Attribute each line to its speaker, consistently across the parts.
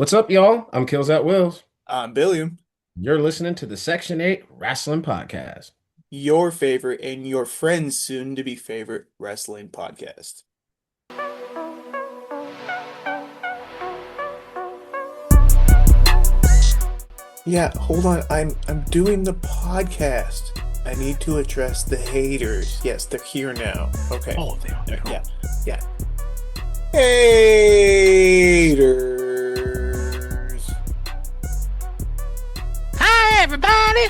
Speaker 1: What's up, y'all? I'm Kills at Wills.
Speaker 2: I'm Billiam,
Speaker 1: You're listening to the Section 8 Wrestling Podcast.
Speaker 2: your favorite and your friend's soon to be favorite wrestling podcast. Yeah, hold on. I'm doing the podcast. I need to address the haters. Yes, they're here now. Okay.
Speaker 1: Oh, they are.
Speaker 2: Yeah. Yeah. Haters.
Speaker 1: Hi, everybody.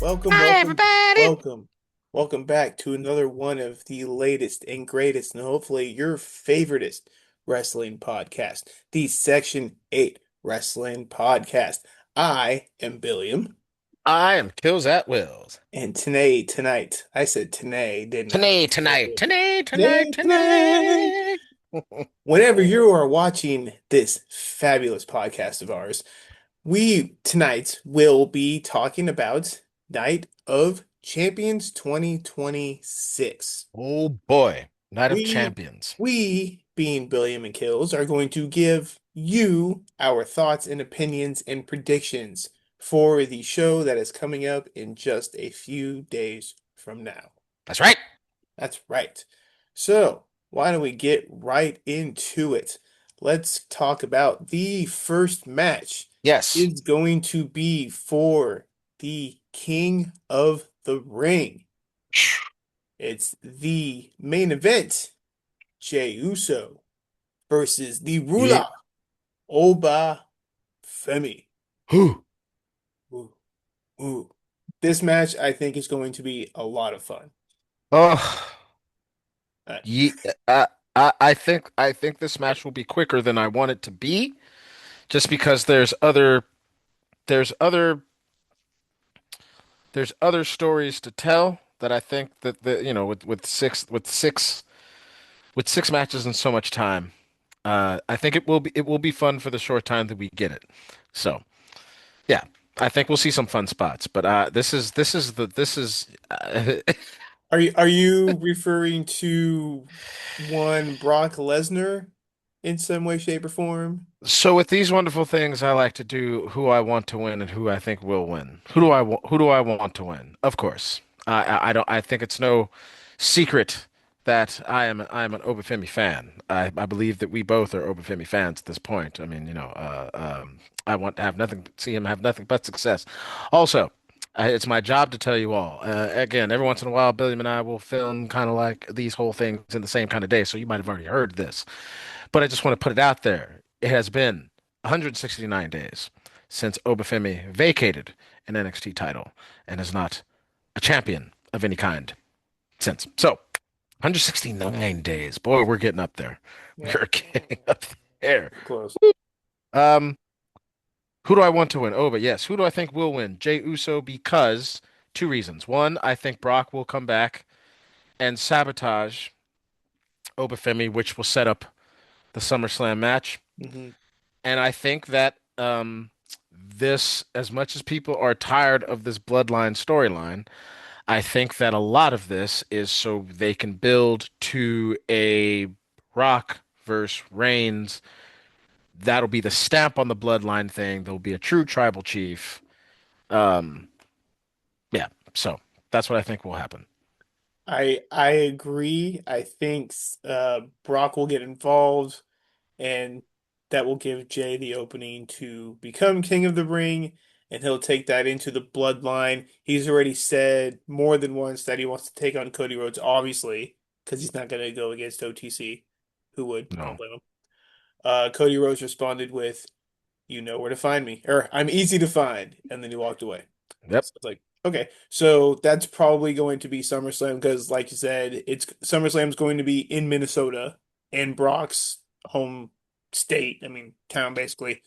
Speaker 2: Welcome,
Speaker 1: Hi,
Speaker 2: welcome,
Speaker 1: everybody.
Speaker 2: welcome. Welcome back to another one of the latest and greatest, and hopefully your favoriteest wrestling podcast, the Section 8 Wrestling Podcast. I am Billiam,
Speaker 1: I am Kills at Wills.
Speaker 2: and tonight, I said today, didn't I?
Speaker 1: Tonight, tonight, tonight, tonight,
Speaker 2: Tonight.
Speaker 1: tonight.
Speaker 2: Whenever you are watching this fabulous podcast of ours, we tonight will be talking about Night of Champions 2026.
Speaker 1: Oh boy, Night of
Speaker 2: We
Speaker 1: Champions.
Speaker 2: we being Billiam and Kills are going to give you our thoughts and opinions and predictions for the show that is coming up in just a few days from now.
Speaker 1: That's right.
Speaker 2: That's right. So, why don't we get right into it? Let's talk about the first match
Speaker 1: Yes.
Speaker 2: is going to be for the King of the Ring. It's the main event, Jey Uso versus the
Speaker 1: Yeah.
Speaker 2: ruler, Oba Femi.
Speaker 1: Who?
Speaker 2: Ooh, ooh. This match, I think, is going to be a lot of fun.
Speaker 1: Oh,
Speaker 2: Uh,
Speaker 1: ye I think this match will be quicker than I want it to be, just because there's other there's other stories to tell that I think that with six matches and so much time, I think it will be fun for the short time that we get it. So yeah, I think we'll see some fun spots. But
Speaker 2: are you referring to one Brock Lesnar in some way, shape, or form?
Speaker 1: so with these wonderful things, I like to do who I want to win and who I think will win. Who do I want to win? Of course, I don't. I think it's no secret that I am an Obafemi fan. I believe that we both are Obafemi fans at this point. I mean, I want to have nothing, see him have nothing but success. Also, it's my job to tell you all. Again, every once in a while, Billiam and I will film kind of like these whole things in the same kind of day. So you might have already heard this, but I just want to put it out there. It has been 169 days since Obafemi vacated an NXT title and is not a champion of any kind since. So, 169 days. Boy, we're getting up there.
Speaker 2: Yeah,
Speaker 1: We're getting up there.
Speaker 2: close.
Speaker 1: Um, who do I want to win? Oh, but yes, who do I think will win? Jey Uso because two reasons. One, I think Brock will come back and sabotage Obafemi, which will set up the SummerSlam match.
Speaker 2: Hmm.
Speaker 1: And I think that this, as much as people are tired of this bloodline storyline, I think that a lot of this is so they can build to a Rock versus Reigns. That'll be the stamp on the bloodline thing. There'll be a true tribal chief. Um, yeah, so that's what I think will happen.
Speaker 2: I agree. I think Brock will get involved, and that will give Jay the opening to become King of the Ring, and he'll take that into the bloodline. He's already said more than once that he wants to take on Cody Rhodes, obviously, because he's not going to go against OTC. Who would? I don't
Speaker 1: No.
Speaker 2: blame him. Cody Rhodes responded with, "You know where to find me," or "I'm easy to find," and then he walked away.
Speaker 1: Yep.
Speaker 2: So it's like, okay, so that's probably going to be SummerSlam because, like you said, it's SummerSlam's going to be in Minnesota and Brock's home state. I mean, town basically.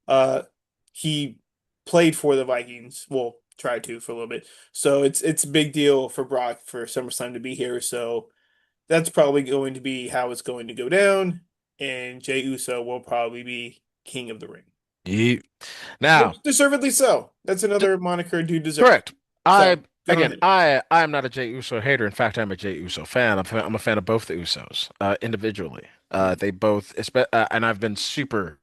Speaker 2: Uh, he played for the Vikings. Well, tried to for a little bit. So it's a big deal for Brock for SummerSlam to be here. So that's probably going to be how it's going to go down. And Jey Uso will probably be King of the Ring.
Speaker 1: Ye- Now,
Speaker 2: Which deservedly so. That's
Speaker 1: d
Speaker 2: another moniker dude deserves.
Speaker 1: correct.
Speaker 2: So
Speaker 1: I
Speaker 2: good on
Speaker 1: again,
Speaker 2: him.
Speaker 1: I am not a Jey Uso hater. In fact, I'm a Jey Uso fan. I'm a fan of both the Usos individually.
Speaker 2: Mhm.
Speaker 1: They both, and I've been super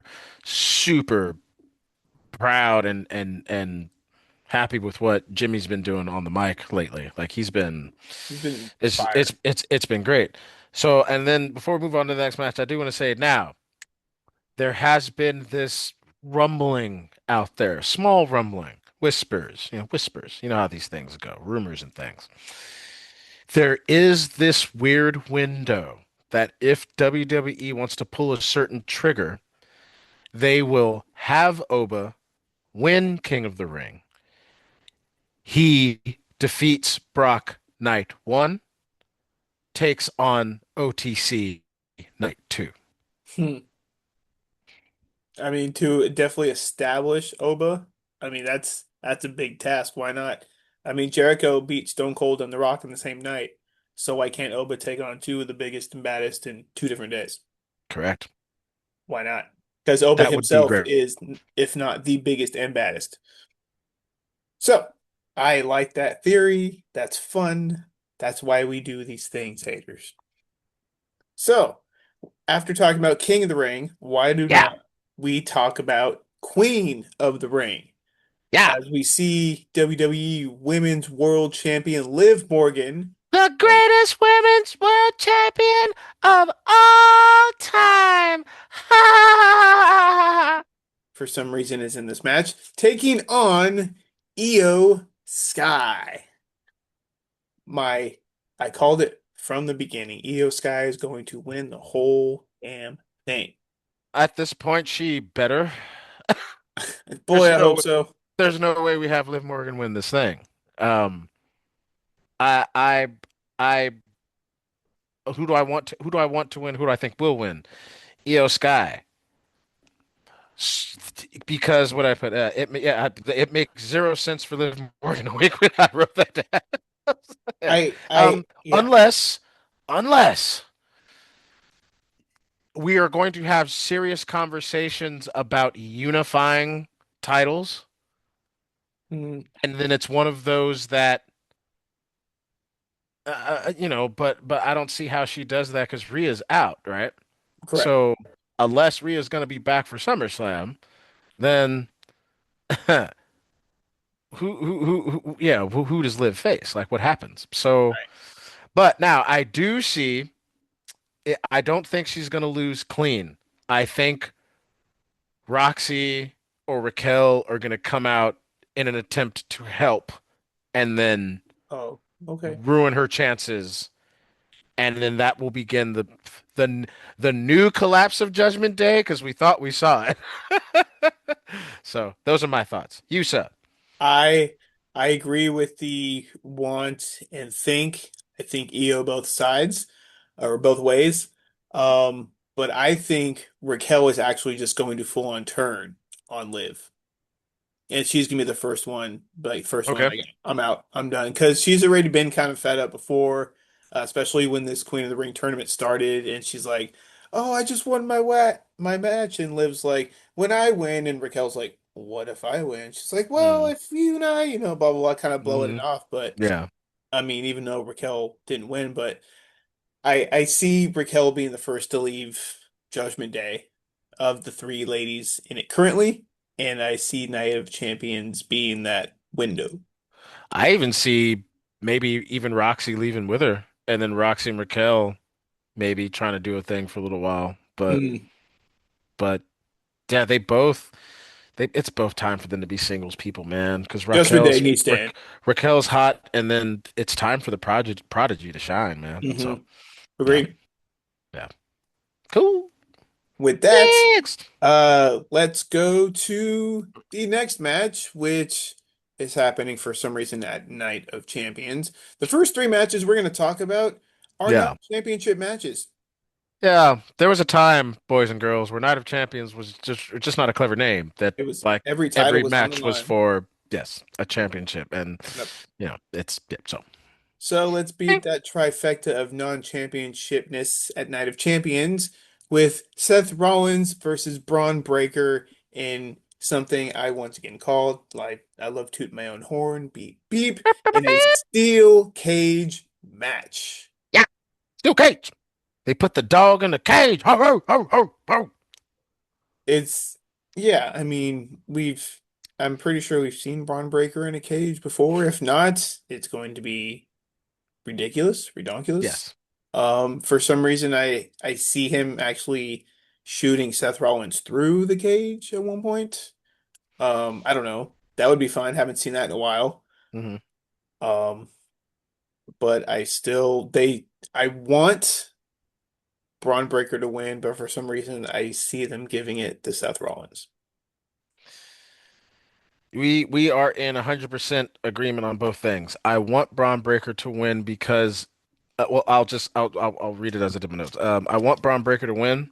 Speaker 1: proud and happy with what Jimmy's been doing on the mic lately. Like he's been,
Speaker 2: He's been
Speaker 1: it's
Speaker 2: fire.
Speaker 1: it's been great. So, and then before we move on to the next match, I do want to say now there has been this rumbling out there, small rumbling, whispers. You know how these things go, rumors and things. There is this weird window that if WWE wants to pull a certain trigger, they will have Oba win King of the Ring. He defeats Brock night one, takes on OTC night two.
Speaker 2: Hmm. I mean, to definitely establish Oba, I mean that's a big task. Why not? I mean, Jericho beat Stone Cold and The Rock in the same night, so why can't Oba take on two of the biggest and baddest in 2 different days?
Speaker 1: Correct.
Speaker 2: Why not? Because Oba
Speaker 1: That would be
Speaker 2: himself
Speaker 1: great.
Speaker 2: is, if not the biggest and baddest. So I like that theory. That's fun. That's why we do these things, haters. So after talking about King of the Ring, why do
Speaker 1: Yeah,
Speaker 2: not we talk about Queen of the Ring?
Speaker 1: yeah.
Speaker 2: As we see WWE Women's World Champion Liv Morgan,
Speaker 1: The
Speaker 2: and
Speaker 1: greatest women's world champion of all time.
Speaker 2: for some reason is in this match, taking on Io Sky. My, I called it from the beginning. Io Sky is going to win the whole damn thing.
Speaker 1: At this point, she better.
Speaker 2: Boy,
Speaker 1: There's
Speaker 2: I
Speaker 1: no
Speaker 2: hope
Speaker 1: way,
Speaker 2: so.
Speaker 1: there's no way we have Liv Morgan win this thing. Um, I, I, I, who do I want to win? Who do I think will win? Io Sky. Because what I put, it makes zero sense for Liv Morgan to win when I wrote that down. Yeah.
Speaker 2: Yeah.
Speaker 1: Unless, unless we are going to have serious conversations about unifying titles,
Speaker 2: Mm,
Speaker 1: and then it's one of those that but I don't see how she does that because Rhea's out, right?
Speaker 2: correct.
Speaker 1: So unless Rhea's going to be back for SummerSlam, then who, who does Liv face? Like what happens? So,
Speaker 2: Right.
Speaker 1: but now I do see. I don't think she's going to lose clean. I think Roxy or Raquel are going to come out in an attempt to help and then
Speaker 2: Oh, okay.
Speaker 1: ruin her chances, and then that will begin the the new collapse of Judgment Day because we thought we saw it. So those are my thoughts. You said,
Speaker 2: I I agree with the want and think. I think EO both sides or both ways. But I think Raquel is actually just going to full on turn on Liv. And she's gonna be the first one, like first one.
Speaker 1: okay.
Speaker 2: Like, I'm out. I'm done. Because she's already been kind of fed up before, especially when this Queen of the Ring tournament started, and she's like, "Oh, I just won my match," and Liv's like, "When I win," and Raquel's like, "What if I win?" She's like, "Well,
Speaker 1: Mm,
Speaker 2: if you and I, blah blah blah," kind of blowing
Speaker 1: hmm
Speaker 2: it off. But
Speaker 1: Yeah.
Speaker 2: I mean, even though Raquel didn't win, but I see Raquel being the first to leave Judgment Day of the three ladies in it currently, and I see Night of Champions being that window.
Speaker 1: I even see maybe even Roxy leaving with her, and then Roxy and Raquel maybe trying to do a thing for a little while.
Speaker 2: Mm.
Speaker 1: But yeah, it's both time for them to be singles people, man. Because
Speaker 2: Judgment Day needs to end.
Speaker 1: Raquel's hot, and then it's time for the prodigy to shine, man. So yeah,
Speaker 2: Agreed.
Speaker 1: yeah, cool.
Speaker 2: With that,
Speaker 1: Next,
Speaker 2: let's go to the next match, which is happening for some reason at Night of Champions. The first three matches we're going to talk about are not
Speaker 1: yeah,
Speaker 2: championship matches.
Speaker 1: yeah. There was a time, boys and girls, where Night of Champions was just not a clever name. That
Speaker 2: It was
Speaker 1: like
Speaker 2: every title
Speaker 1: every
Speaker 2: was on the
Speaker 1: match was
Speaker 2: line.
Speaker 1: for yes a championship, and
Speaker 2: Yep.
Speaker 1: it's yeah, so.
Speaker 2: So let's beat that trifecta of non-championshipness at Night of Champions with Seth Rollins versus Braun Breaker in something I once again called, like I love tooting my own horn, beep beep, in a steel cage match.
Speaker 1: Yeah, Steel Cage. They put the dog in the cage. Ho, ho, ho, ho, ho.
Speaker 2: It's yeah, I mean, I'm pretty sure we've seen Braun Breaker in a cage before. If not, it's going to be ridiculous, redonkulous.
Speaker 1: Yes.
Speaker 2: For some reason I see him actually shooting Seth Rollins through the cage at one point. I don't know. That would be fun. Haven't seen that in a while.
Speaker 1: Hmm.
Speaker 2: Um, but I want Braun Breaker to win, but for some reason I see them giving it to Seth Rollins.
Speaker 1: We are in 100% agreement on both things. I want Braun Breaker to win because, well, I'll read it as I did my notes. I want Braun Breaker to win.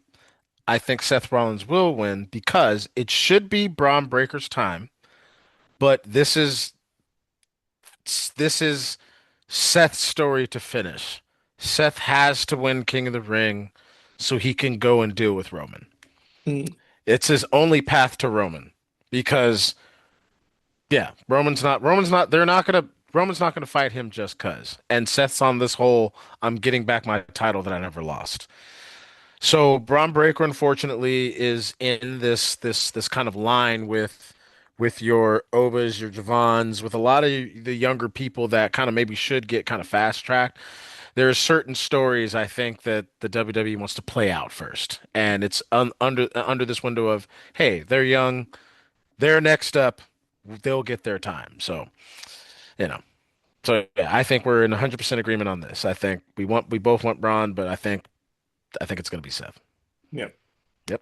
Speaker 1: I think Seth Rollins will win because it should be Braun Breaker's time, but this is Seth's story to finish. Seth has to win King of the Ring so he can go and deal with Roman.
Speaker 2: Mm,
Speaker 1: It's his only path to Roman because yeah, Roman's not gonna fight him just 'cause. And Seth's on this whole I'm getting back my title that I never lost. So Braun Breaker unfortunately is in this kind of line with your Obas, your Javons, with a lot of the younger people that kind of maybe should get kind of fast tracked. There are certain stories I think that the WWE wants to play out first, and it's under this window of hey, they're young, they're next up, they'll get their time. So you know, so yeah, I think we're in 100% agreement on this. I think we both want Braun, but I think it's gonna be Seth.
Speaker 2: yeah.
Speaker 1: Yep.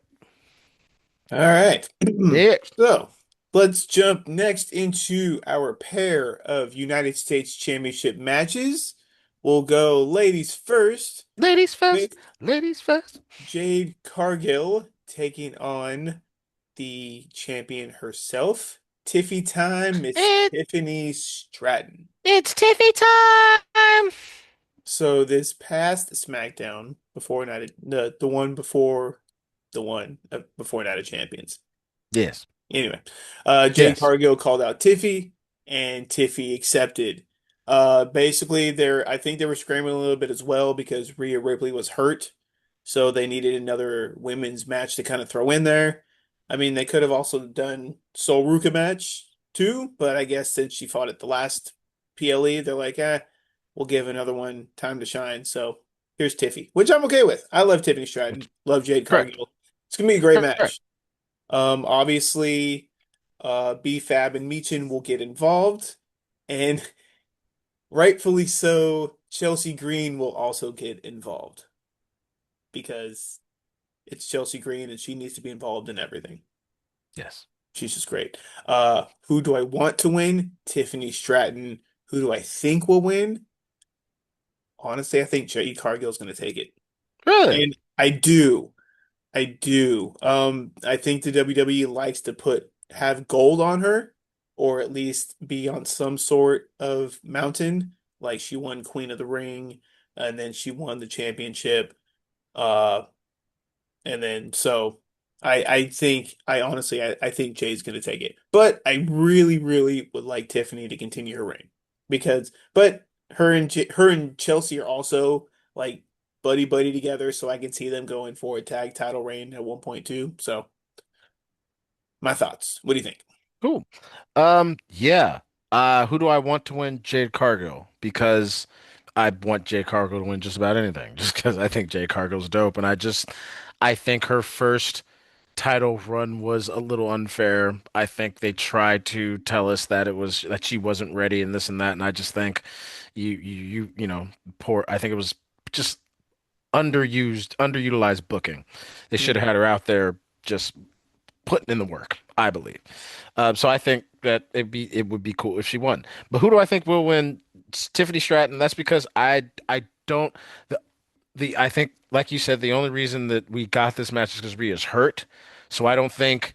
Speaker 2: All right.
Speaker 1: Yeah.
Speaker 2: So let's jump next into our pair of United States Championship matches. We'll go ladies first
Speaker 1: Ladies first.
Speaker 2: with
Speaker 1: Ladies first.
Speaker 2: Jade Cargill taking on the champion herself, Tiffy time, Miss
Speaker 1: It
Speaker 2: Tiffany Stratton.
Speaker 1: it's Tiffy time.
Speaker 2: So this past SmackDown before Night of, the one before before Night of Champions.
Speaker 1: Yes.
Speaker 2: Anyway, Jade
Speaker 1: Yes.
Speaker 2: Cargill called out Tiffy, and Tiffy accepted. Basically, I think they were scrambling a little bit as well because Rhea Ripley was hurt, so they needed another women's match to kind of throw in there. I mean, they could have also done Sol Ruka match too, but I guess since she fought at the last PLE, they're like, we'll give another one time to shine. So here's Tiffy, which I'm okay with. I love Tiffany Stratton, love Jade
Speaker 1: Correct.
Speaker 2: Cargill. It's gonna be a great
Speaker 1: Correct.
Speaker 2: match. Obviously, BFAB and Meechin will get involved, and rightfully so, Chelsea Green will also get involved because it's Chelsea Green and she needs to be involved in everything.
Speaker 1: Yes.
Speaker 2: She's just great. Who do I want to win? Tiffany Stratton. Who do I think will win? Honestly, I think Jade Cargill's going to take it.
Speaker 1: Really?
Speaker 2: And I do. I do. I think the WWE likes to have gold on her, or at least be on some sort of mountain. Like she won Queen of the Ring, and then she won the championship. Uh, and then so I think I honestly I think Jay's gonna take it. But I really, really would like Tiffany to continue her reign because but her and Chelsea are also like buddy buddy together, so I can see them going for a tag title reign at one point too. So my thoughts. What do you think?
Speaker 1: Cool. Yeah. Who do I want to win? Jade Cargill because I want Jade Cargill to win just about anything. Just because I think Jade Cargill's dope, and I think her first title run was a little unfair. I think they tried to tell us that it was that she wasn't ready and this and that, and I just think poor. I think it was just underutilized booking. They should have
Speaker 2: Mm,
Speaker 1: had her out there just putting in the work, I believe. So I think that it would be cool if she won. But who do I think will win? It's Tiffany Stratton. That's because I don't the I think like you said the only reason that we got this match is because Rhea's hurt. So I don't think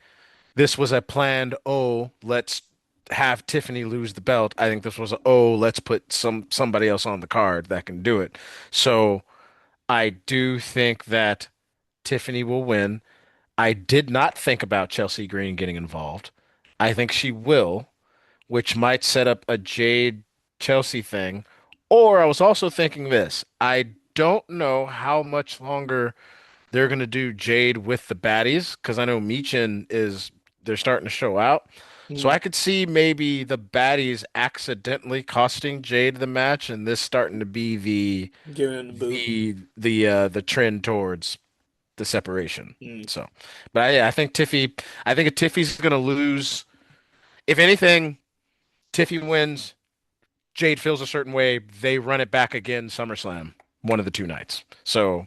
Speaker 1: this was a planned, oh, let's have Tiffany lose the belt. I think this was a, oh, let's put somebody else on the card that can do it. So I do think that Tiffany will win. I did not think about Chelsea Green getting involved. I think she will, which might set up a Jade Chelsea thing. Or I was also thinking this. I don't know how much longer they're gonna do Jade with the baddies because I know Michin is they're starting to show out. So
Speaker 2: Mm,
Speaker 1: I could see maybe the baddies accidentally costing Jade the match, and this starting to be
Speaker 2: giving him the boot.
Speaker 1: the trend towards the separation.
Speaker 2: Mm,
Speaker 1: So, but I think Tiffy. I think if Tiffy's gonna lose, if anything, Tiffy wins. Jade feels a certain way. They run it back again, SummerSlam, one of the two nights. So,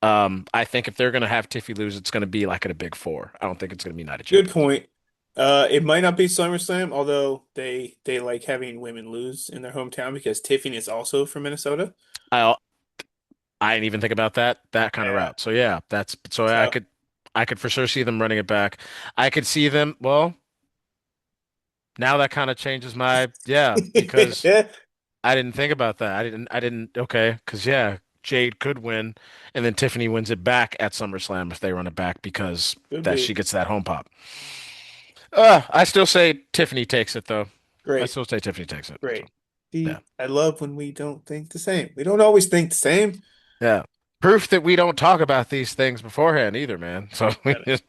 Speaker 1: I think if they're gonna have Tiffy lose, it's gonna be like at a big four. I don't think it's gonna be Night of
Speaker 2: good
Speaker 1: Champions.
Speaker 2: point. It might not be SummerSlam, although they like having women lose in their hometown because Tiffany is also from Minnesota.
Speaker 1: I I didn't even think about that kind of
Speaker 2: Yeah.
Speaker 1: route. So yeah, that's so
Speaker 2: So
Speaker 1: I could for sure see them running it back. I could see them. Well, now that kind of changes my yeah because
Speaker 2: yeah,
Speaker 1: I didn't think about that. I didn't okay because yeah, Jade could win, and then Tiffany wins it back at SummerSlam if they run it back because
Speaker 2: could
Speaker 1: that she
Speaker 2: be
Speaker 1: gets that home pop. I still say Tiffany takes it though. I
Speaker 2: great,
Speaker 1: still say Tiffany takes it. So
Speaker 2: great.
Speaker 1: yeah,
Speaker 2: See, I love when we don't think the same. We don't always think the same.
Speaker 1: yeah. Proof that we don't talk about these things beforehand either, man. So we
Speaker 2: Gotta
Speaker 1: just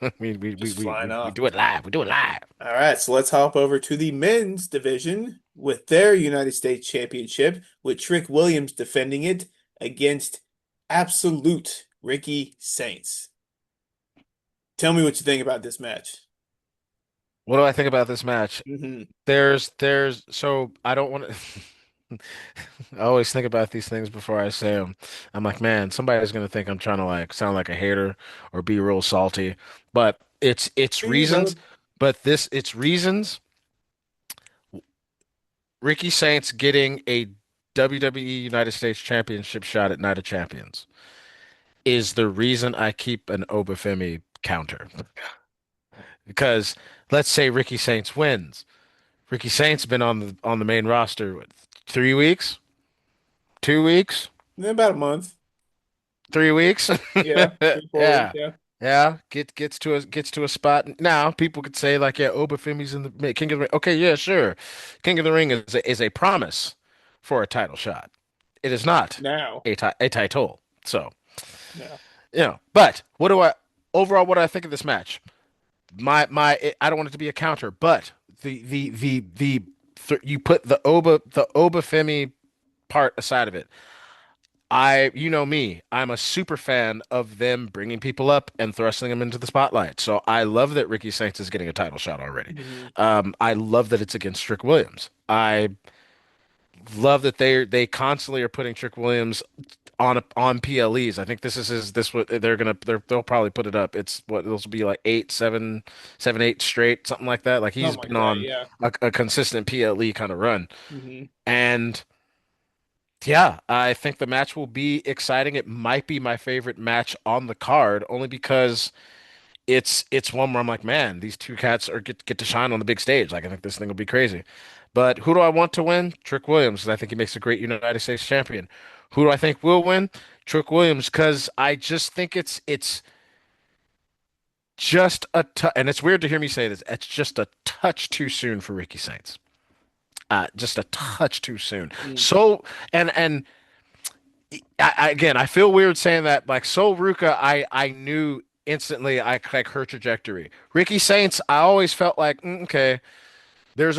Speaker 2: just flying
Speaker 1: we
Speaker 2: off.
Speaker 1: do it live. We do it live.
Speaker 2: All right, so let's hop over to the men's division with their United States Championship, with Trick Williams defending it against absolute Ricky Saints. Tell me what you think about this match.
Speaker 1: What do I think about this match?
Speaker 2: Hmm
Speaker 1: So I don't want to. I always think about these things before I say them. I'm like, man, somebody's gonna think I'm trying to like sound like a hater or be real salty, but it's
Speaker 2: Do you, brother?
Speaker 1: reasons. But this it's reasons. Ricky Saints getting a WWE United States Championship shot at Night of Champions is the reason I keep an Obafemi counter. Because let's say Ricky Saints wins. Ricky Saints been on the main roster what, 3 weeks, 2 weeks,
Speaker 2: In about a month.
Speaker 1: 3 weeks.
Speaker 2: Yeah, 3, 4 weeks.
Speaker 1: Yeah.
Speaker 2: Yeah.
Speaker 1: Yeah, gets to a spot. Now people could say like, yeah, Obafemi's in the King of the Ring. Okay, yeah, sure. King of the Ring is a promise for a title shot. It is not
Speaker 2: Now,
Speaker 1: a title. So,
Speaker 2: now.
Speaker 1: but what do I overall what do I think of this match? I don't want it to be a counter, but you put the Obafemi part aside of it. You know me, I'm a super fan of them bringing people up and thrusting them into the spotlight. So I love that Ricky Saints is getting a title shot already.
Speaker 2: Hmm
Speaker 1: I love that it's against Trick Williams. I love that they constantly are putting Trick Williams on PLEs. I think this is his this what they'll probably put it up. It's what it'll be like 8 straight, something like that. Like he's
Speaker 2: Something like
Speaker 1: been
Speaker 2: that.
Speaker 1: on
Speaker 2: Yeah.
Speaker 1: a consistent PLE kind of run.
Speaker 2: hmm
Speaker 1: And yeah, I think the match will be exciting. It might be my favorite match on the card, only because it's one where I'm like, man, these two cats are get to shine on the big stage. Like I think this thing will be crazy. But who do I want to win? Trick Williams, 'cause I think he makes a great United States champion. Who do I think will win? Trick Williams, because I just think it's just a touch, and it's weird to hear me say this. It's just a touch too soon for Ricky Saints. Just a touch too soon.
Speaker 2: Mm.
Speaker 1: So and again, I feel weird saying that. Like Sol Ruka, I knew instantly I like her trajectory. Ricky Saints, I always felt like okay,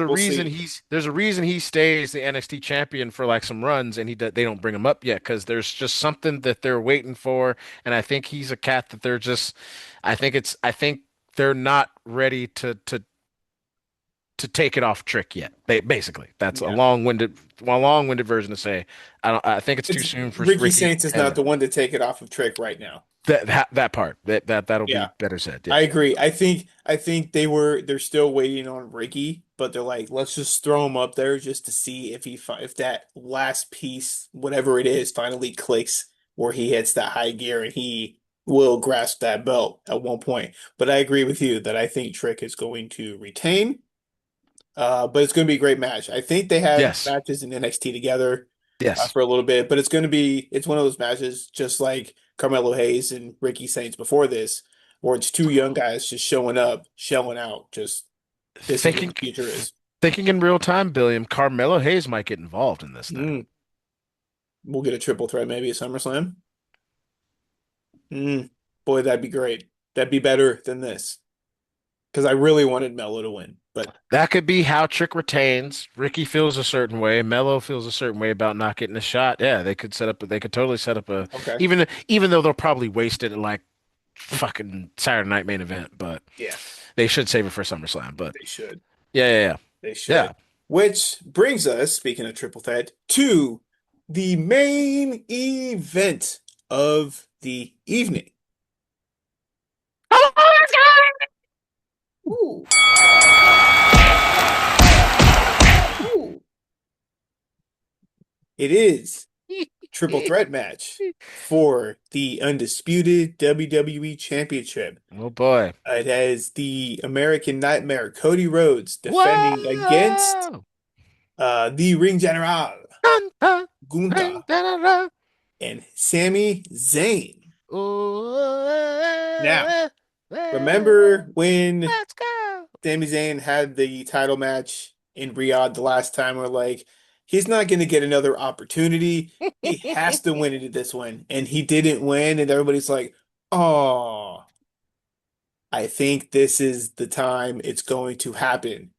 Speaker 2: We'll see.
Speaker 1: there's a reason he stays the NXT champion for like some runs, and they don't bring him up yet because there's just something that they're waiting for, and I think he's a cat that they're just, I think they're not ready to take it off Trick yet. Basically, that's
Speaker 2: Yeah.
Speaker 1: a long-winded version to say I think it's too
Speaker 2: It's
Speaker 1: soon for
Speaker 2: Ricky
Speaker 1: Ricky
Speaker 2: Saints is not
Speaker 1: and
Speaker 2: the one to take it off of Trick right now.
Speaker 1: that part that'll be
Speaker 2: Yeah.
Speaker 1: better said. Yeah.
Speaker 2: I agree. I think they're still waiting on Ricky, but they're like, let's just throw him up there just to see if if that last piece, whatever it is, finally clicks where he hits that high gear and he will grasp that belt at one point. But I agree with you that I think Trick is going to retain. But it's going to be a great match. I think they had
Speaker 1: Yes.
Speaker 2: matches in NXT together
Speaker 1: Yes.
Speaker 2: for a little bit, but it's one of those matches just like Carmelo Hayes and Ricky Saints before this, where it's two young guys just showing up, shelling out. Just this is what
Speaker 1: Thinking
Speaker 2: the future is.
Speaker 1: thinking in real time, Billiam, Carmelo Hayes might get involved in this then.
Speaker 2: Mm, we'll get a triple threat maybe at SummerSlam. Mm, boy, that'd be great. That'd be better than this because I really wanted Melo to win. But
Speaker 1: That could be how Trick retains. Ricky feels a certain way. Melo feels a certain way about not getting a shot. Yeah, they could set up. They could totally set up a
Speaker 2: okay,
Speaker 1: even though they'll probably waste it at like fucking Saturday night main event, but
Speaker 2: yeah,
Speaker 1: they should save it for SummerSlam. But
Speaker 2: they should.
Speaker 1: yeah, yeah, yeah,
Speaker 2: They should.
Speaker 1: yeah.
Speaker 2: Which brings us, speaking of triple threat, to the main event of the evening. Ooh, ooh. It is triple threat match for the undisputed WWE Championship.
Speaker 1: Oh boy.
Speaker 2: It has the American Nightmare Cody Rhodes defending against
Speaker 1: Whoa!
Speaker 2: the Ring General
Speaker 1: Dun, dun, dun,
Speaker 2: Gunta
Speaker 1: dun, dun, dun.
Speaker 2: and Sami Zayn.
Speaker 1: Ooh,
Speaker 2: Now, remember when
Speaker 1: let's go.
Speaker 2: Sami Zayn had the title match in Riyadh the last time? We're like, he's not going to get another opportunity. He has to win it at this one. And he didn't win, and everybody's like, oh. I think this is the time it's going to happen.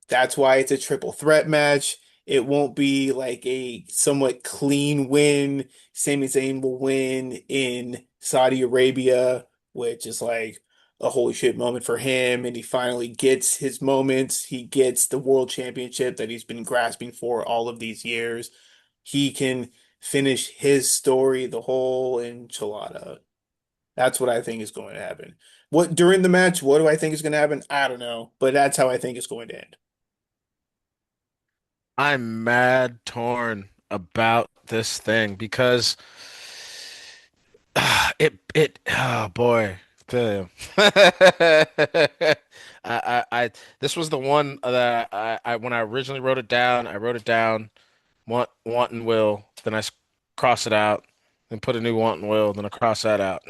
Speaker 2: That's why it's a triple threat match. It won't be like a somewhat clean win. Sami Zayn will win in Saudi Arabia, which is like a holy shit moment for him. And he finally gets his moments. He gets the world championship that he's been grasping for all of these years. He can finish his story, the whole enchilada. That's what I think is going to happen. What during the match, what do I think is going to happen? I don't know, but that's how I think it's going to end.
Speaker 1: I'm mad torn about this thing because it oh boy the I this was the one that I when I originally wrote it down I wrote it down want and will then cross it out then put a new want and will then I cross that out.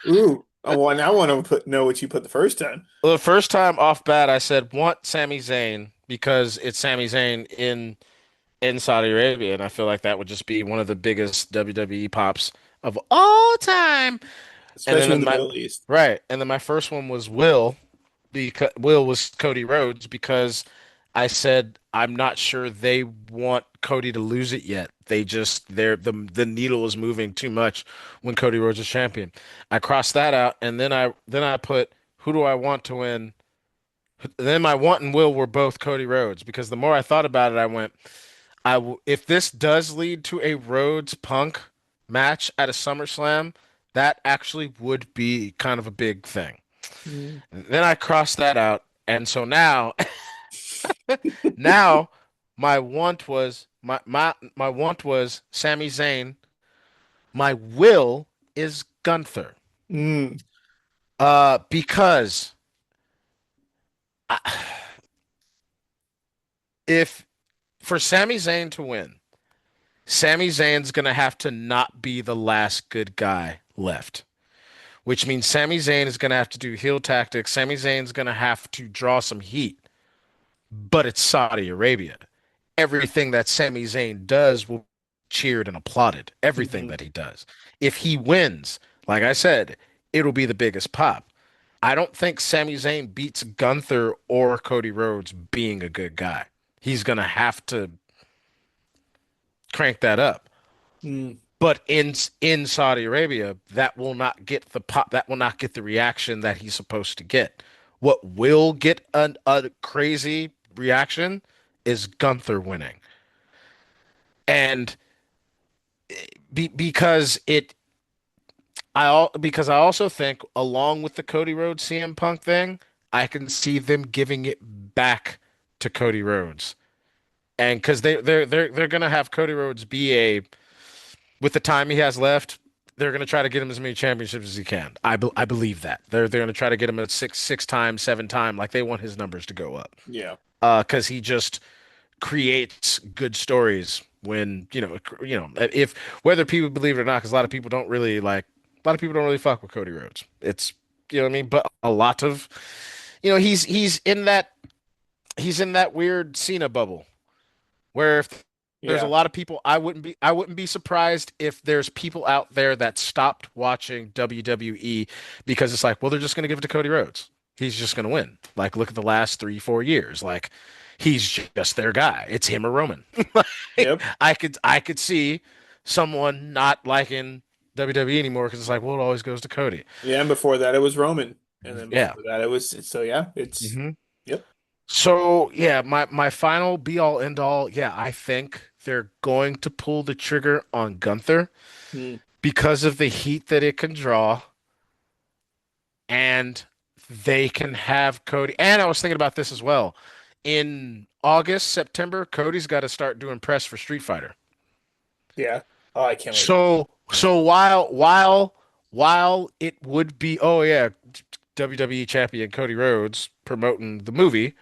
Speaker 2: Ooh, I want to know what you put the first time.
Speaker 1: Well, the first time off bat I said want Sami Zayn because it's Sami Zayn in Saudi Arabia, and I feel like that would just be one of the biggest WWE pops of all time. And
Speaker 2: Especially in
Speaker 1: then
Speaker 2: the
Speaker 1: my
Speaker 2: Middle East.
Speaker 1: right, and then my first one was Will because Will was Cody Rhodes because I said I'm not sure they want Cody to lose it yet. They just the needle is moving too much when Cody Rhodes is champion. I crossed that out, and then I put who do I want to win? Then my want and will were both Cody Rhodes because the more I thought about it, I went. If this does lead to a Rhodes Punk match at a SummerSlam, that actually would be kind of a big thing.
Speaker 2: Mm.
Speaker 1: Then I crossed that out, and so now, now my want was Sami Zayn. My will is Gunther.
Speaker 2: Mm.
Speaker 1: Because I, if for Sami Zayn to win, Sami Zayn's gonna have to not be the last good guy left, which means Sami Zayn is going to have to do heel tactics. Sami Zayn's going to have to draw some heat, but it's Saudi Arabia. Everything that Sami Zayn does will be cheered and applauded. Everything
Speaker 2: Mhm.
Speaker 1: that he does. If he wins, like I said, it'll be the biggest pop. I don't think Sami Zayn beats Gunther or Cody Rhodes being a good guy. He's going to have to crank that up.
Speaker 2: Mm.
Speaker 1: But in Saudi Arabia, that will not get the pop, that will not get the reaction that he's supposed to get. What will get a crazy reaction is Gunther winning. And because because I also think along with the Cody Rhodes CM Punk thing, I can see them giving it back to Cody Rhodes. And because they're gonna have Cody Rhodes be a with the time he has left, they're going to try to get him as many championships as he can. I believe that they're going to try to get him at six times, seven time, like they want his numbers to go up.
Speaker 2: Yeah.
Speaker 1: Because he just creates good stories when if whether people believe it or not, because a lot of people don't really like a lot of people don't really fuck with Cody Rhodes. It's you know what I mean, but a lot of he's in that weird Cena bubble where if There's a
Speaker 2: Yeah.
Speaker 1: lot of people I wouldn't be surprised if there's people out there that stopped watching WWE because it's like, well, they're just going to give it to Cody Rhodes. He's just going to win. Like, look at the last 3, 4 years. Like, he's just their guy. It's him or Roman. Like,
Speaker 2: Yep.
Speaker 1: I could see someone not liking WWE anymore because it's like, well, it always goes to Cody.
Speaker 2: Yeah, and before that it was Roman. And then
Speaker 1: Yeah.
Speaker 2: before that it was so yeah, it's
Speaker 1: hmm
Speaker 2: yep.
Speaker 1: So yeah, my final be all end all, yeah, I think they're going to pull the trigger on Gunther
Speaker 2: Hmm.
Speaker 1: because of the heat that it can draw, and they can have Cody. And I was thinking about this as well. In August, September, Cody's got to start doing press for Street Fighter.
Speaker 2: Yeah. Oh, I can't wait.
Speaker 1: So while it would be, oh yeah, WWE champion Cody Rhodes promoting the movie,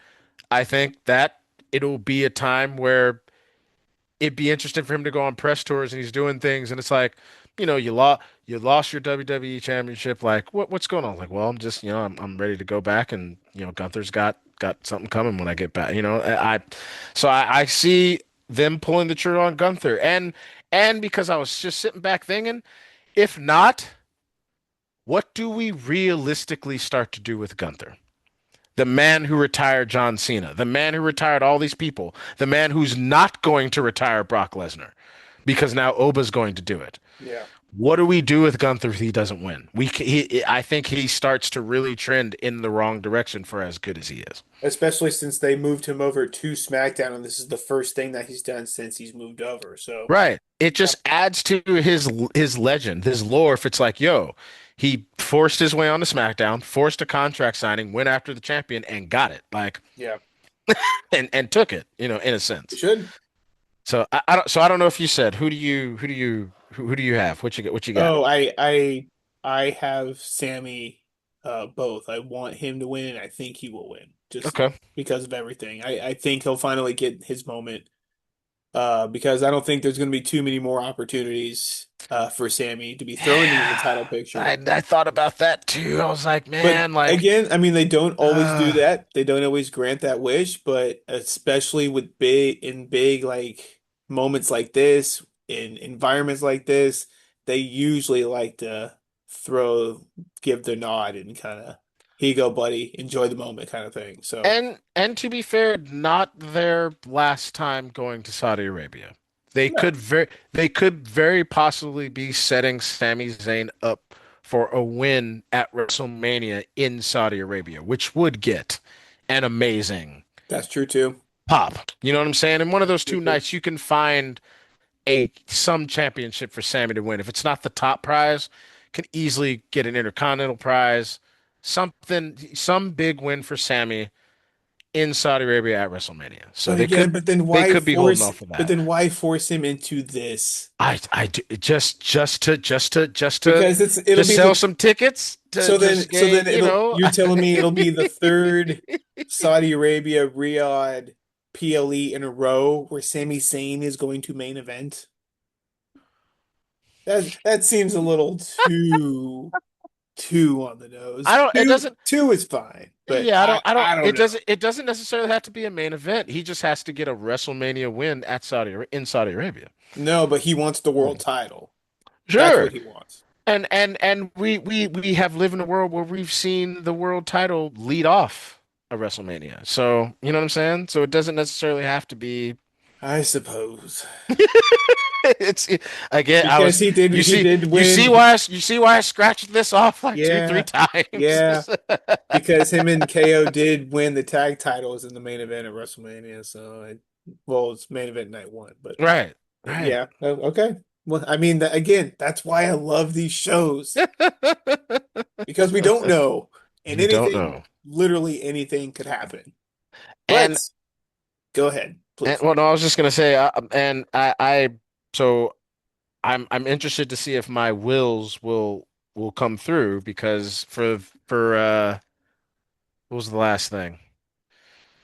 Speaker 1: I think that it'll be a time where it'd be interesting for him to go on press tours and he's doing things and it's like, you lost your WWE championship. Like, what's going on? Like, well, I'm just, I'm ready to go back, and Gunther's got something coming when I get back. So I see them pulling the trigger on Gunther, and because I was just sitting back thinking, if not, what do we realistically start to do with Gunther? The man who retired John Cena, the man who retired all these people, the man who's not going to retire Brock Lesnar because now Oba's going to do it.
Speaker 2: Yeah.
Speaker 1: What do we do with Gunther if he doesn't win? I think he starts to really trend in the wrong direction for as good as he is.
Speaker 2: Especially since they moved him over to SmackDown and this is the first thing that he's done since he's moved over. So
Speaker 1: Right. It
Speaker 2: yeah.
Speaker 1: just adds to his legend, his lore. If it's like, yo, he forced his way onto SmackDown, forced a contract signing, went after the champion, and got it. Like,
Speaker 2: Yeah.
Speaker 1: and took it, in a
Speaker 2: You
Speaker 1: sense.
Speaker 2: should.
Speaker 1: So I don't know if you said who do you have? What you got?
Speaker 2: Oh, I have Sammy both. I want him to win and I think he will win just
Speaker 1: Okay.
Speaker 2: because of everything. I think he'll finally get his moment because I don't think there's going to be too many more opportunities for Sammy to be thrown into the title picture.
Speaker 1: I thought about that too. I was like,
Speaker 2: But
Speaker 1: man, like,
Speaker 2: again, I mean, they don't always do
Speaker 1: uh,
Speaker 2: that. They don't always grant that wish, but especially with big like moments like this, in environments like this, they usually like to throw, give the nod and kind of, here you go, buddy, enjoy the moment kind of thing. So,
Speaker 1: and to be fair, not their last time going to Saudi Arabia.
Speaker 2: no,
Speaker 1: They could very possibly be setting Sami Zayn up for a win at WrestleMania in Saudi Arabia, which would get an amazing
Speaker 2: that's true too.
Speaker 1: pop. You know what I'm saying? In one of those
Speaker 2: True
Speaker 1: two
Speaker 2: too.
Speaker 1: nights, you can find a some championship for Sammy to win. If it's not the top prize, can easily get an intercontinental prize, some big win for Sammy in Saudi Arabia at WrestleMania. So
Speaker 2: But
Speaker 1: they
Speaker 2: again,
Speaker 1: could they could be holding off for
Speaker 2: but
Speaker 1: that.
Speaker 2: then why force him into this?
Speaker 1: Just to
Speaker 2: Because it'll be
Speaker 1: sell
Speaker 2: the
Speaker 1: some tickets to just
Speaker 2: so then
Speaker 1: gain,
Speaker 2: it'll you're telling me it'll be the third Saudi Arabia Riyadh PLE in a row where Sami Zayn is going to main event? That seems a little too on the nose.
Speaker 1: I don't it doesn't
Speaker 2: Two is fine, but
Speaker 1: yeah, I don't
Speaker 2: I don't know.
Speaker 1: it doesn't necessarily have to be a main event. He just has to get a WrestleMania win at Saudi Arabia.
Speaker 2: No, but he wants the world title. That's what
Speaker 1: Sure.
Speaker 2: he wants.
Speaker 1: And we have lived in a world where we've seen the world title lead off a WrestleMania. So, you know what I'm saying? So it doesn't necessarily have to be
Speaker 2: I suppose
Speaker 1: it's again,
Speaker 2: because he did win.
Speaker 1: you see why I scratched this off like two, three
Speaker 2: Yeah,
Speaker 1: times.
Speaker 2: yeah. Because him and KO did win the tag titles in the main event of WrestleMania. So, well, it's main event night one, but
Speaker 1: Right. Right.
Speaker 2: yeah, okay. Well, I mean, again, that's why I love these shows because we don't know, and
Speaker 1: You don't
Speaker 2: anything,
Speaker 1: know.
Speaker 2: literally anything could happen. But
Speaker 1: And
Speaker 2: go ahead,
Speaker 1: and
Speaker 2: please.
Speaker 1: well, no, I was just gonna say, and so I'm interested to see if my wills will come through because for what was the last thing?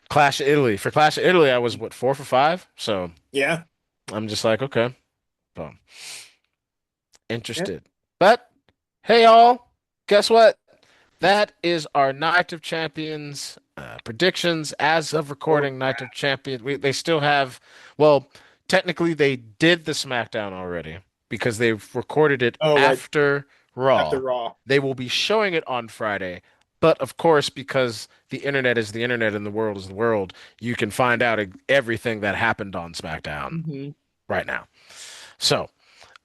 Speaker 1: Clash of Italy. For Clash of Italy, I was what, 4 for 5? So
Speaker 2: Yeah,
Speaker 1: I'm just like, okay, so
Speaker 2: yeah.
Speaker 1: interested. But hey, y'all, guess what? That is our Night of Champions predictions as of
Speaker 2: Oh
Speaker 1: recording. Night
Speaker 2: crap.
Speaker 1: of Champions. They still have, well, technically they did the SmackDown already because they've recorded it
Speaker 2: Oh, right.
Speaker 1: after
Speaker 2: After
Speaker 1: Raw.
Speaker 2: Raw.
Speaker 1: They will be showing it on Friday. But of course, because the internet is the internet and the world is the world, you can find out everything that happened on SmackDown
Speaker 2: Hmm.
Speaker 1: right now. So,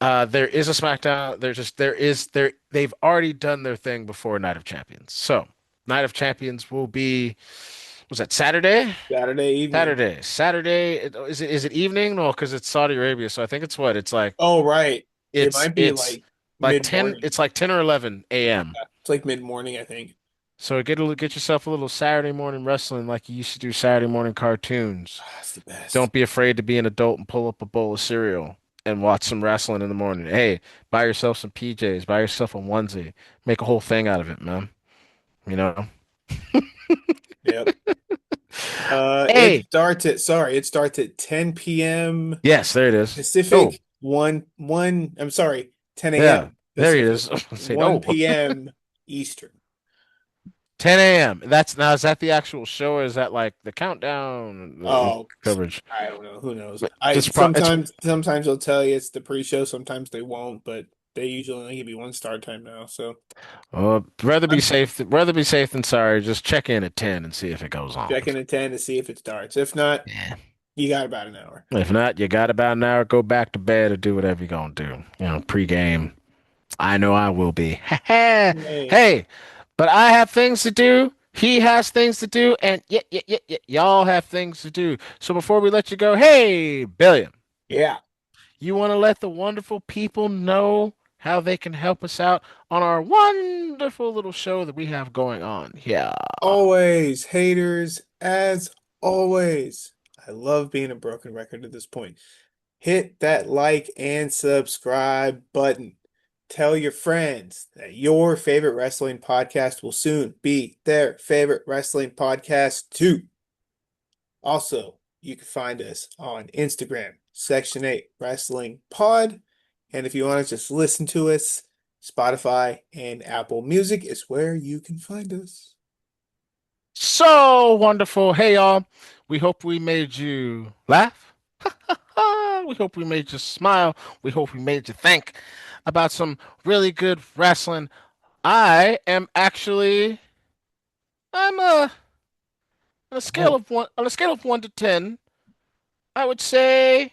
Speaker 1: there is a SmackDown. They've already done their thing before Night of Champions. So, Night of Champions will be, was that Saturday?
Speaker 2: Saturday evening.
Speaker 1: Saturday. Is it evening? No, because it's Saudi Arabia. So I think it's what? It's like
Speaker 2: Oh, right. It
Speaker 1: it's
Speaker 2: might be
Speaker 1: it's
Speaker 2: like
Speaker 1: like 10.
Speaker 2: mid-morning.
Speaker 1: It's like 10 or 11 a.m.
Speaker 2: Yeah, it's like mid-morning, I think.
Speaker 1: So get yourself a little Saturday morning wrestling like you used to do Saturday morning cartoons.
Speaker 2: Ah, it's the best.
Speaker 1: Don't be afraid to be an adult and pull up a bowl of cereal and watch some wrestling in the morning. Hey, buy yourself some PJs, buy yourself a onesie, make a whole thing out of it, man. You know?
Speaker 2: Yep.
Speaker 1: Hey,
Speaker 2: It starts at 10 p.m.
Speaker 1: yes, there it is. Oh,
Speaker 2: Pacific, 1, I'm sorry, 10
Speaker 1: yeah,
Speaker 2: a.m.
Speaker 1: there it
Speaker 2: Pacific,
Speaker 1: is. Say, oh,
Speaker 2: 1 p.m. Eastern.
Speaker 1: 10 a.m. That's now, is that the actual show or is that like the countdown
Speaker 2: Oh,
Speaker 1: coverage?
Speaker 2: I don't know. Who knows?
Speaker 1: But
Speaker 2: I
Speaker 1: it's
Speaker 2: sometimes they'll tell you it's the pre-show, sometimes they won't, but they usually only give you one start time now. So I'm
Speaker 1: rather be safe than sorry. Just check in at 10 and see if it goes on.
Speaker 2: checking at 10 to see if it starts. If not,
Speaker 1: Yeah.
Speaker 2: you got about an hour.
Speaker 1: If not, you got about an hour. Go back to bed or do whatever you're gonna do. Pre-game. I know I will be.
Speaker 2: Hey.
Speaker 1: Hey, but I have things to do. He has things to do, and y'all have things to do. So before we let you go, hey, Billion,
Speaker 2: Yeah.
Speaker 1: you want to let the wonderful people know how they can help us out on our wonderful little show that we have going on here?
Speaker 2: Always, haters, as always. I love being a broken record at this point. Hit that like and subscribe button. Tell your friends that your favorite wrestling podcast will soon be their favorite wrestling podcast too. Also, you can find us on Instagram, Section 8 Wrestling Pod. And if you want to just listen to us, Spotify and Apple Music is where you can find us.
Speaker 1: So wonderful. Hey, y'all. We hope we made you laugh. We hope we made you smile. We hope we made you think about some really good wrestling. I am actually, I'm
Speaker 2: Oh,
Speaker 1: on a scale of 1 to 10, I would say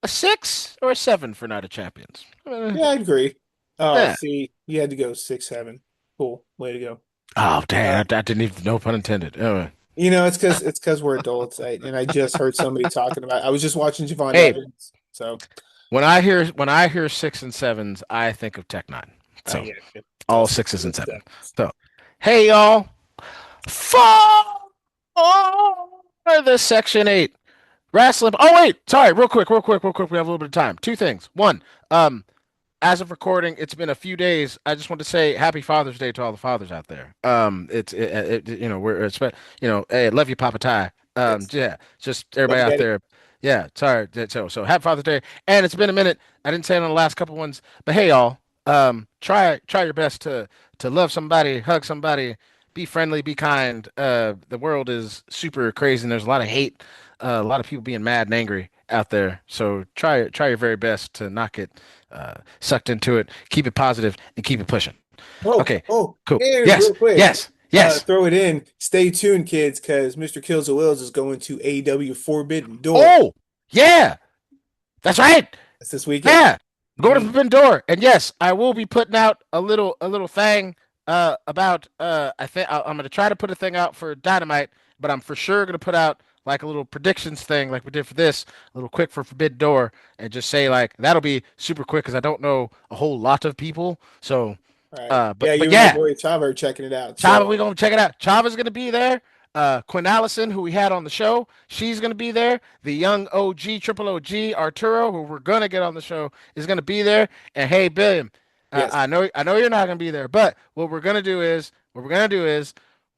Speaker 1: a 6 or a 7 for Night of Champions.
Speaker 2: yeah, I agree. Oh,
Speaker 1: Yeah.
Speaker 2: see, you had to go 6-7. Cool. Way to go.
Speaker 1: Oh, dang,
Speaker 2: Uh,
Speaker 1: that didn't even, no pun intended. Anyway.
Speaker 2: it's because we're adults, and I just heard somebody talking about. I was just watching Javon
Speaker 1: Hey,
Speaker 2: Evans, so
Speaker 1: when I hear 6 and 7s, I think of Tech Nine. So
Speaker 2: yeah, it's
Speaker 1: all
Speaker 2: also
Speaker 1: sixes and
Speaker 2: it's
Speaker 1: sevens.
Speaker 2: that.
Speaker 1: So, hey y'all, for the Section 8 wrestling. Oh wait, sorry, real quick. We have a little bit of time. Two things. One, um, as of recording, it's been a few days. I just want to say Happy Father's Day to all the fathers out there. Hey, love you, Papa Ty.
Speaker 2: Yes.
Speaker 1: Yeah, just
Speaker 2: Love
Speaker 1: everybody
Speaker 2: you,
Speaker 1: out
Speaker 2: Daddy.
Speaker 1: there. Yeah, sorry. So Happy Father's Day, and it's been a minute. I didn't say it on the last couple ones, but hey, y'all, try your best to love somebody, hug somebody, be friendly, be kind. The world is super crazy, and there's a lot of hate, a lot of people being mad and angry out there. So try your very best to not get sucked into it. Keep it positive and keep it pushing. Okay, cool.
Speaker 2: And
Speaker 1: Yes,
Speaker 2: real quick,
Speaker 1: yes, yes.
Speaker 2: throw it in. Stay tuned, kids, because Mr. Kills the Wills is going to AEW Forbidden Door.
Speaker 1: Oh, yeah, that's right.
Speaker 2: That's this weekend.
Speaker 1: Yeah, go to
Speaker 2: Hmm.
Speaker 1: Forbidden Door, and yes, I will be putting out a little thing about I think I'm gonna try to put a thing out for Dynamite, but I'm for sure gonna put out like a little predictions thing like we did for this, a little quick for Forbidden Door, and just say like that'll be super quick because I don't know a whole lot of people. So,
Speaker 2: All right. Yeah,
Speaker 1: but
Speaker 2: you and my
Speaker 1: yeah,
Speaker 2: boy Chava are checking it out.
Speaker 1: Chava, we
Speaker 2: So
Speaker 1: gonna check it out. Chava's gonna be there. Quinn Allison, who we had on the show, she's gonna be there. The young OG, triple OG, Arturo, who we're gonna get on the show, is gonna be there. And hey, Billiam,
Speaker 2: yes.
Speaker 1: I know you're not gonna be there, but what we're gonna do is,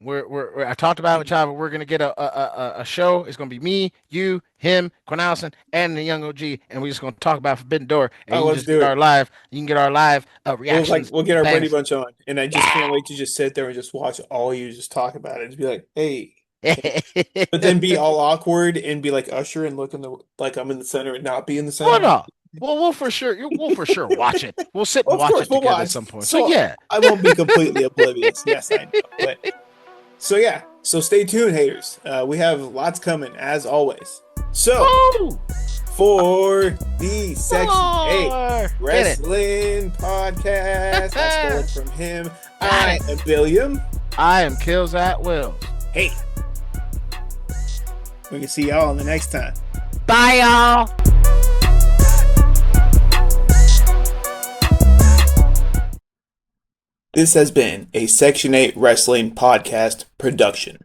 Speaker 1: I talked about it with Chava. We're gonna get a show. It's gonna be me, you, him, Quinn Allison, and the young OG, and we're just gonna talk about Forbidden Door, and
Speaker 2: Oh, let's do it.
Speaker 1: you can get our live reactions
Speaker 2: We'll get
Speaker 1: and
Speaker 2: our Brady
Speaker 1: things.
Speaker 2: Bunch on, and I just can't wait to just sit there and just watch all you just talk about it. Just be like, hey. But then be all awkward and be like Usher and look in the like I'm in the center and not be in the
Speaker 1: Oh
Speaker 2: center.
Speaker 1: no. Well, we'll for sure watch it. We'll sit and
Speaker 2: Of
Speaker 1: watch
Speaker 2: course,
Speaker 1: it
Speaker 2: we'll
Speaker 1: together at
Speaker 2: watch.
Speaker 1: some point. So
Speaker 2: So
Speaker 1: yeah.
Speaker 2: I won't be completely oblivious. Yes, I know. But so yeah, so stay tuned, haters. We have lots coming as always. So
Speaker 1: Woo!
Speaker 2: for the Section 8
Speaker 1: More. Get it.
Speaker 2: Wrestling Podcast, I stole it from him.
Speaker 1: Got
Speaker 2: I
Speaker 1: it.
Speaker 2: am Billiam.
Speaker 1: I am Kills at Will.
Speaker 2: Hey, we can see y'all in the next time.
Speaker 1: Bye, y'all.
Speaker 2: This has been a Section 8 Wrestling Podcast production.